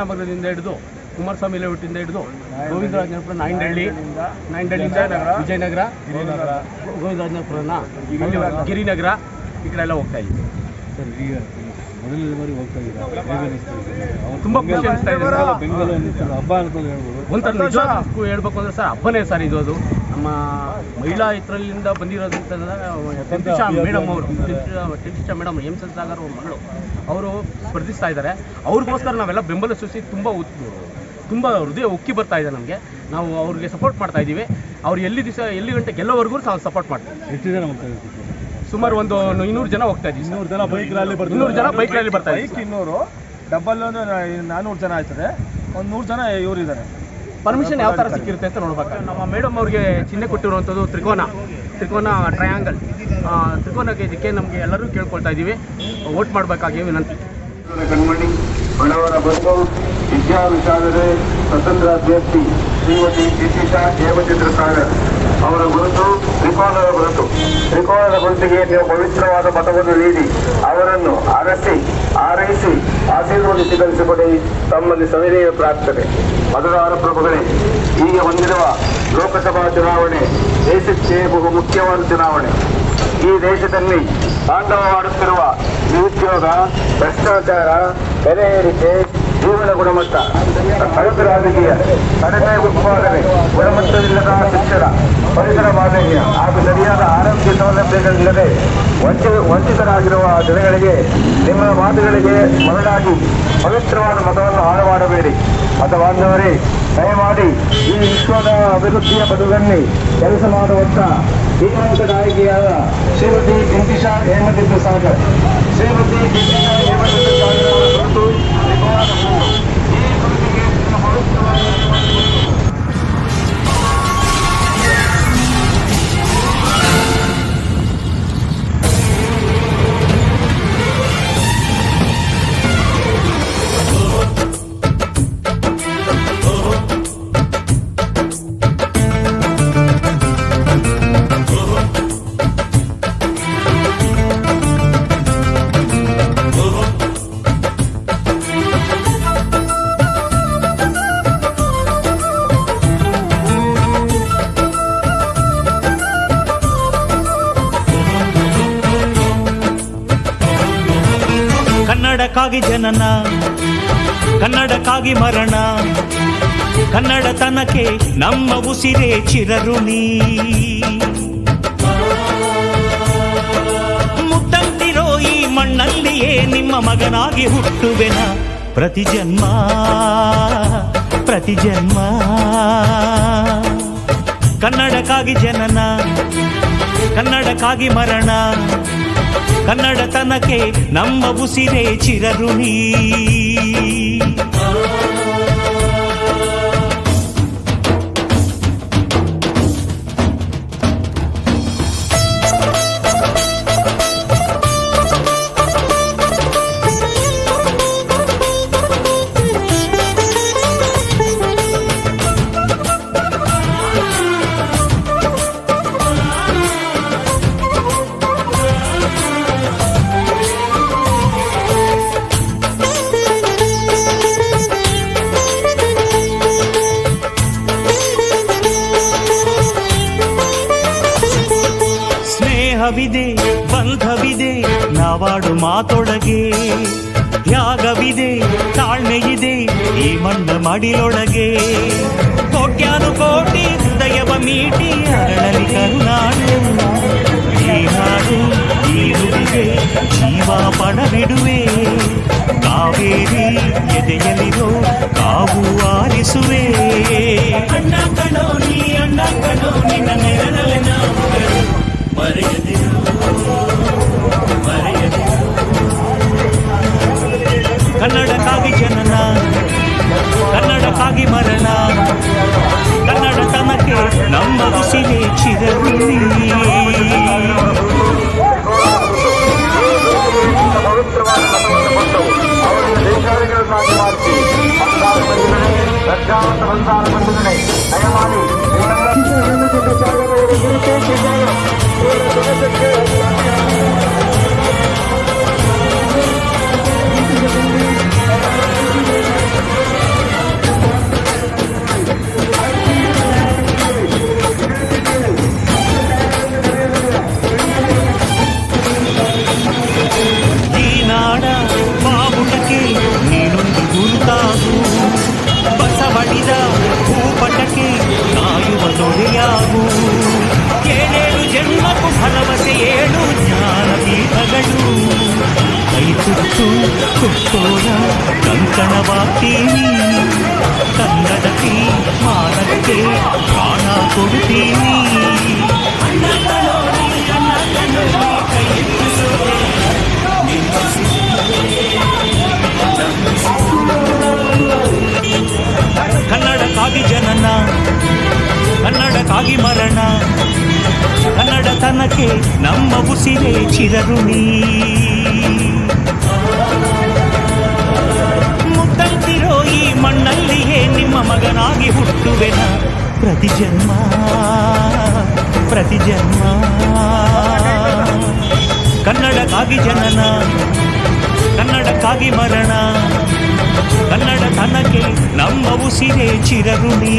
ನಗರದಿಂದ ಹಿಡಿದು ಕುಮಾರಸ್ವಾಮಿ ಲೇಔಟಿಂದ ಹಿಡಿದು ಗೋವಿಂದರಾಜನಪುರ ನಾಯಂಡಹಳ್ಳಿಯಿಂದ ವಿಜಯನಗರ ಗೋವಿಂದರಾಜನಪುರನ ಗಿರಿನಗರ ಈ ಕಡೆ ಎಲ್ಲ ಹೋಗ್ತಾ ಇದ್ದೀವಿ ಸರ್. ಈಗ ಮೊದಲನೇ ಬಾರಿ ಹೋಗ್ತಾ ಇದ್ದಾರೆ, ತುಂಬ ಖುಷಿ ಅನಿಸ್ತಾ ಇದೆ. ಬೆಂಗಳೂರು ಹಬ್ಬ ಅಂತ ಹೇಳ್ಬೋದು. ಒಂಥರ ನಿಜಕ್ಕೂ ಹೇಳ್ಬೇಕು ಅಂದರೆ ಸರ್ ಹಬ್ಬನೇ ಸರ್ ಇದು. ಅದು ನಮ್ಮ ಮಹಿಳಾ ಇದರಲ್ಲಿಂದ ಬಂದಿರೋದಂತ ಟೆಂಟಿಶಾ ಮೇಡಮ್ ಅವರು, ಟೆಂಟಿಶಾ ಮೇಡಮ್ ಎಂ ಸಾಗರ್ ಮಗಳು ಅವರು ಸ್ಪರ್ಧಿಸ್ತಾ ಇದ್ದಾರೆ. ಅವ್ರಿಗೋಸ್ಕರ ನಾವೆಲ್ಲ ಬೆಂಬಲ ಸೂಚಿಸಿ ತುಂಬ ಹೃದಯ ಉಕ್ಕಿ ಬರ್ತಾ ಇದೆ ನಮಗೆ. ನಾವು ಅವ್ರಿಗೆ ಸಪೋರ್ಟ್ ಮಾಡ್ತಾ ಇದ್ದೀವಿ. ಅವ್ರು ಎಲ್ಲಿ ಗಂಟೆ ಗೆಲ್ಲೋವರೆಗೂ ನಾವು ಸಪೋರ್ಟ್ ಮಾಡ್ತೀವಿ. ಎಷ್ಟು ಜನ ಹೋಗ್ತಾ ಇದ್ದೀವಿ? ಸುಮಾರು ಒಂದು 200 ಜನ ಹೋಗ್ತಾ ಇದ್ದೀವಿ. 200 ಜನ ಬೈಕ್ ರ್ಯಾಲಿ ಬರ್ತಾರೆ. 200 ಜನ ಬೈಕ್ ರ್ಯಾಲಿ ಬರ್ತಾ ಇದ್ದೀವಿ. ಬೈಕ್ 200, ಡಬಲ್ 400 ಜನ ಆಯ್ತದೆ. ಒಂದು 100 ಜನ ಇವರು ಇದ್ದಾರೆ. ಪರ್ಮಿಷನ್ ಯಾವ ಥರ ಸಿಕ್ಕಿರುತ್ತೆ ಅಂತ ನೋಡ್ಬೇಕು. ನಮ್ಮ ಮೇಡಮ್ ಅವ್ರಿಗೆ ಚಿಹ್ನೆ ಕೊಟ್ಟಿರುವಂಥದ್ದು ತ್ರಿಕೋನ ಟ್ರಯಾಂಗಲ್. ತ್ರಿಕೋನಕ್ಕೆ ಇದಕ್ಕೆ ನಮಗೆ ಎಲ್ಲರೂ ಕೇಳ್ಕೊಳ್ತಾ ಇದ್ದೀವಿ, ವೋಟ್ ಮಾಡಬೇಕಾಗಿ ವಿನಂತಿ. ಕಣ್ಮಣಿ ಬಡವರ ಬಂಧು ವಿದ್ಯಾವಿಶಾರದೆ ಸ್ವತಂತ್ರ ಅಭ್ಯರ್ಥಿ ಶ್ರೀಮತಿ ಟೆಂಟಿಶಾ ಹೇಮಚಂದ್ರ ಸಾಗರ್ ಅವರ ಗುರುತು ತ್ರಿಕೋನದ ಗುರುತು. ತ್ರಿಕೋನದ ಗುರುತಿಗೆ ನೀವು ಪವಿತ್ರವಾದ ಮತವನ್ನು ನೀಡಿ ಅವರನ್ನು ಆರೈಸಿ ಆಶೀರ್ವದಿಸಿ ಕಲಿಸಿಕೊಡಿ ತಮ್ಮಲ್ಲಿ ಸವಿನಯ ಪ್ರಾರ್ಥನೆ. ಮತದಾರ ಪ್ರಭುಗಳೇ, ಈಗ ಹೊಂದಿರುವ ಲೋಕಸಭಾ ಚುನಾವಣೆ ದೇಶಕ್ಕೆ ಬಹು ಮುಖ್ಯವಾದ ಚುನಾವಣೆ. ಈ ದೇಶದಲ್ಲಿ ತಾಂಡವವಾಡುತ್ತಿರುವ ನಿರುದ್ಯೋಗ, ಭ್ರಷ್ಟಾಚಾರ, ಬೆಲೆ ಏರಿಕೆ, ಜೀವನ ಗುಣಮಟ್ಟ, ಕಳಪೆ ರಾಜಕೀಯ, ಕಡಿಮೆ ಉತ್ಪಾದನೆ, ಗುಣಮಟ್ಟವಿಲ್ಲದ ಶಿಕ್ಷಣ, ಪರಿಸರ ಮಾಲಿನ್ಯ ಹಾಗೂ ಸರಿಯಾದ ಆರೋಗ್ಯ ಸೌಲಭ್ಯಗಳಿಲ್ಲದೆ ವಂಚಿತರಾಗಿರುವ ಜನಗಳಿಗೆ ನಿಮ್ಮ ಮಾತುಗಳಿಗೆ ಮರಳಾಗಿ ಪವಿತ್ರವಾದ ಮತವನ್ನು ಹಾಳು ಮಾಡಬೇಡಿ. ಮತಬಾಂಧವರೇ, ದಯಮಾಡಿ ಈ ವಿಶ್ವದ ಅಭಿವೃದ್ಧಿಯ ಬದುಕಲ್ಲಿ ಕೆಲಸ ಮಾಡುವಂತ ಧೀಮಂತ ನಾಯಕಿಯಾದ ಶ್ರೀಮತಿ ಟೆಂಟಿಶಾ ಹೇಮಚಂದ್ರ ಸಾಗರ್ ಅವರ ಕುರಿತು ಕನ್ನಡಕ್ಕಾಗಿ ಜನನ, ಕನ್ನಡಕ್ಕಾಗಿ ಮರಣ, ಕನ್ನಡತನಕ್ಕೆ ನಮ್ಮ ಉಸಿರೇ ಚಿರಋಣಿ. ಮುತ್ತಂತಿರೋ ಈ ಮಣ್ಣಲ್ಲಿಯೇ ನಿಮ್ಮ ಮಗನಾಗಿ ಹುಟ್ಟುವೆನ ಪ್ರತಿ ಜನ್ಮ. ಕನ್ನಡಕ್ಕಾಗಿ ಜನನ, ಕನ್ನಡಕ್ಕಾಗಿ ಮರಣ, ಕನ್ನಡತನಕ್ಕೆ ನಮ್ಮ ಉಸಿರೇ ಚಿರಋಣಿ. ಸ್ನೇಹವಿದೆ, ಬಂಧವಿದೆ ನಾವಾಡು ಮಾತೊಳಗೆ, ತ್ಯಾಗವಿದೆ, ತಾಳ್ಮೆಯಿದೆ ಈ ಮಣ್ಣ ಮಡಿಯೊಳಗೆ. ಕೋಟ್ಯಾನುಕೋಟಿ ಹೃದಯವ ಮೀಟಿ ಅರಳಲಿ ಕರುನಾಡು. ಈ ನಾಡು ಈ ನುಡಿಗೆ ಜೀವ ಪಣವಿಡುವೆ. ಕಾವೇರಿ ಎದೆಯಲಿರೋ ಕಾವು ಆಲಿಸುವೆ. ಅಣ್ಣ ಕಣೋ ನೀ, ಅಣ್ಣ ಕಣೋ ನಿನ್ನ ನೆರಳಲ್ಲಿ ನಾವು ಮರೆಯದಿರು. ಕನ್ನಡಕ್ಕಾಗಿ ಜನನ, ಕನ್ನಡಕ್ಕಾಗಿ ಮರಣ, ಕನ್ನಡತನಕ್ಕೆ ನಮ್ಮ ಉಸಿರೇ ಚಿರಋಣಿ. ಪವಿತ್ರವಾದ ಮತವನ್ನು ಕೊಟ್ಟು ಅವರಿಗೆ ದೇಶಾಧಿಕಾರನ್ನಾಗಿ ಮಾಡಿಸಿ ರಕ್ಷಾವಂತ ಬಂಧಾನ ಬಂಧುಗಳೇ, ದಯಮಾಡಿ ಕನಸು ಕೊಟ್ಟೋರ ಕಂಕಣವಾಗ್ತೀನಿ ಕನ್ನಡಕ್ಕೆ ಮಾನಕ್ಕೆ ಪ್ರಾಣ ಕೊಡ್ತೀನಿ ಕನ್ನಡಕ್ಕಾಗಿ ಜನನ ಕನ್ನಡಕ್ಕಾಗಿ ಮರಣ ಕನ್ನಡತನಕ್ಕೆ ನಮ್ಮ ಉಸಿರೇ ಚಿರಋಣಿ ಮುತ್ತಂತಿರೋ ಈ ಮಣ್ಣಲ್ಲಿಯೇ ನಿಮ್ಮ ಮಗನಾಗಿ ಹುಟ್ಟುವೆನ ಪ್ರತಿ ಜನ್ಮ ಕನ್ನಡಕ್ಕಾಗಿ ಜನನ ಕನ್ನಡಕ್ಕಾಗಿ ಮರಣ ಕನ್ನಡತನಕ್ಕೆ ನಮ್ಮ ಉಸಿರೇ ಚಿರಋಣಿ